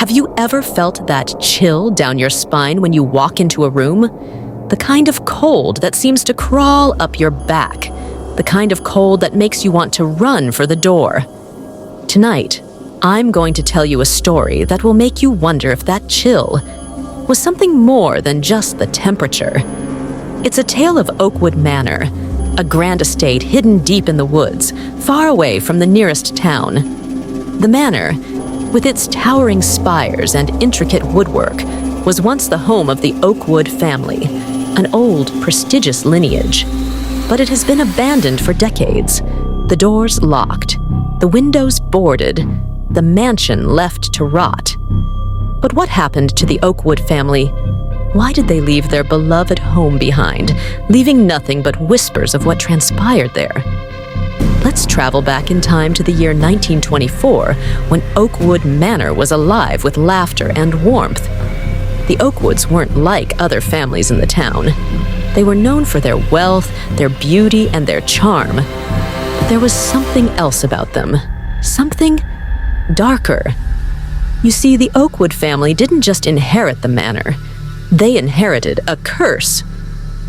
Have you ever felt that chill down your spine when you walk into a room? The kind of cold that seems to crawl up your back. The kind of cold that makes you want to run for the door. Tonight, I'm going to tell you a story that will make you wonder if that chill was something more than just the temperature. It's a tale of Oakwood Manor, a grand estate hidden deep in the woods, far away from the nearest town. The manor, with its towering spires and intricate woodwork, was once the home of the Oakwood family, an old, prestigious lineage. But it has been abandoned for decades, the doors locked, the windows boarded, the mansion left to rot. But what happened to the Oakwood family? Why did they leave their beloved home behind, leaving nothing but whispers of what transpired there? Let's travel back in time to the year 1924, when Oakwood Manor was alive with laughter and warmth. The Oakwoods weren't like other families in the town. They were known for their wealth, their beauty, and their charm. But there was something else about them. Something darker. You see, the Oakwood family didn't just inherit the manor. They inherited a curse.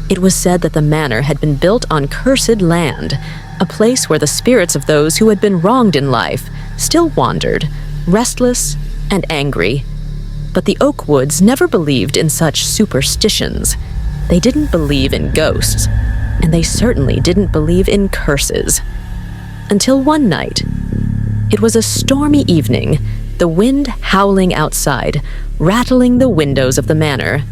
It was said that the manor had been built on cursed land, a place where the spirits of those who had been wronged in life still wandered, restless and angry. But the Oakwoods never believed in such superstitions. They didn't believe in ghosts, and they certainly didn't believe in curses. Until one night. It was a stormy evening, the wind howling outside, rattling the windows of the manor.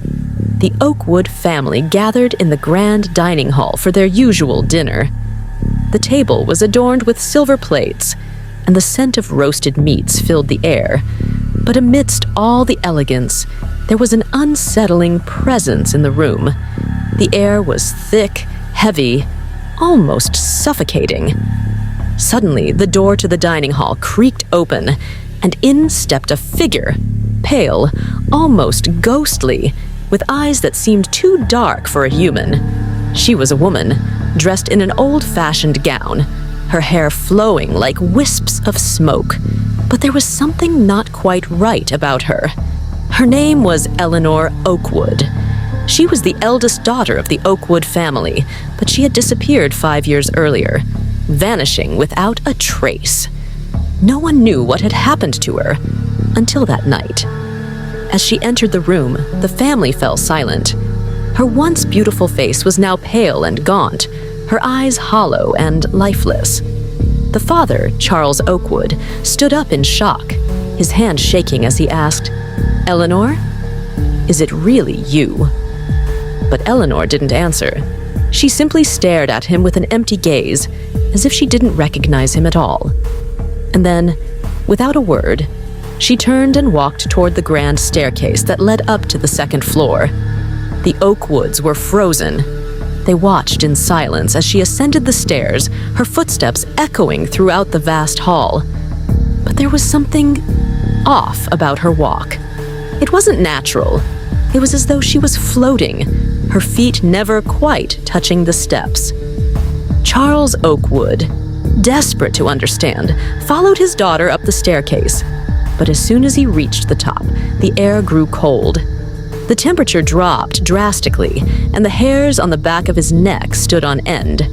The Oakwood family gathered in the grand dining hall for their usual dinner. The table was adorned with silver plates, and the scent of roasted meats filled the air. But amidst all the elegance, there was an unsettling presence in the room. The air was thick, heavy, almost suffocating. Suddenly, the door to the dining hall creaked open, and in stepped a figure, pale, almost ghostly, with eyes that seemed too dark for a human. She was a woman, dressed in an old-fashioned gown, her hair flowing like wisps of smoke. But there was something not quite right about her. Her name was Eleanor Oakwood. She was the eldest daughter of the Oakwood family, but she had disappeared 5 years earlier, vanishing without a trace. No one knew what had happened to her until that night. As she entered the room, the family fell silent. Her once beautiful face was now pale and gaunt, her eyes hollow and lifeless. The father, Charles Oakwood, stood up in shock, his hand shaking as he asked, "Eleanor, is it really you?" But Eleanor didn't answer. She simply stared at him with an empty gaze, as if she didn't recognize him at all. And then, without a word, she turned and walked toward the grand staircase that led up to the second floor. The Oakwoods were frozen. They watched in silence as she ascended the stairs, her footsteps echoing throughout the vast hall. But there was something off about her walk. It wasn't natural. It was as though she was floating, her feet never quite touching the steps. Charles Oakwood, desperate to understand, followed his daughter up the staircase. But as soon as he reached the top, the air grew cold. The temperature dropped drastically, and the hairs on the back of his neck stood on end.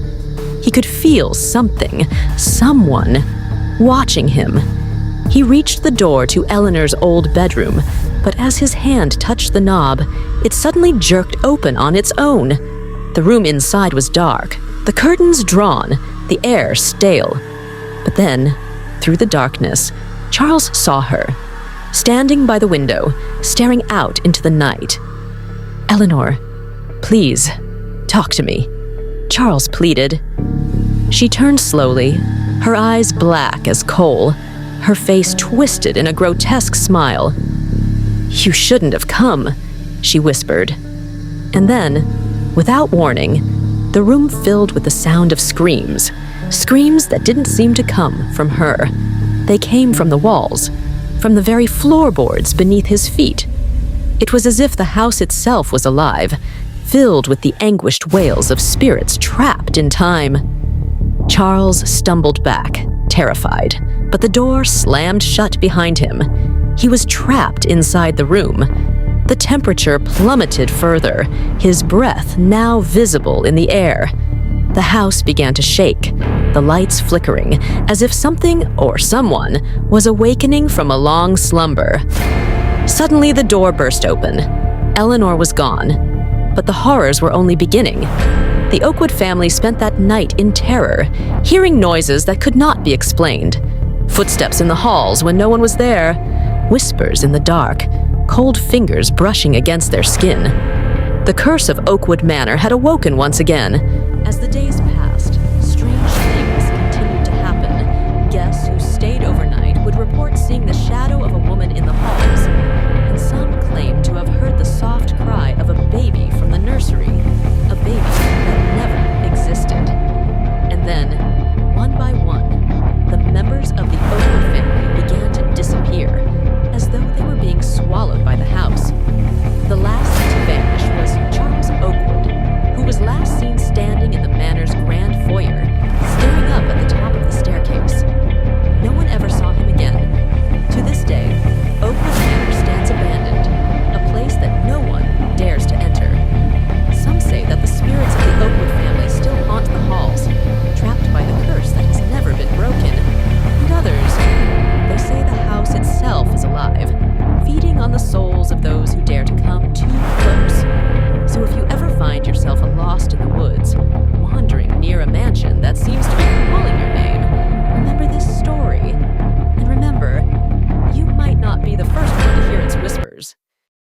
He could feel something, someone, watching him. He reached the door to Eleanor's old bedroom, but as his hand touched the knob, it suddenly jerked open on its own. The room inside was dark, the curtains drawn, the air stale. But then, through the darkness, Charles saw her, standing by the window, staring out into the night. "Eleanor, please, talk to me," Charles pleaded. She turned slowly, her eyes black as coal, her face twisted in a grotesque smile. "You shouldn't have come," she whispered. And then, without warning, the room filled with the sound of screams, screams that didn't seem to come from her. They came from the walls, from the very floorboards beneath his feet. It was as if the house itself was alive, filled with the anguished wails of spirits trapped in time. Charles stumbled back, terrified, but the door slammed shut behind him. He was trapped inside the room. The temperature plummeted further, his breath now visible in the air. The house began to shake, the lights flickering, as if something or someone was awakening from a long slumber. Suddenly, the door burst open. Eleanor was gone, but the horrors were only beginning. The Oakwood family spent that night in terror, hearing noises that could not be explained. Footsteps in the halls when no one was there, whispers in the dark, cold fingers brushing against their skin. The curse of Oakwood Manor had awoken once again. As the days passed, strange things continued to happen. Guests who stayed overnight would report seeing the shadow of a woman in the halls, and some claimed to have heard the soft cry of a baby from the nursery, a baby that never existed. And then,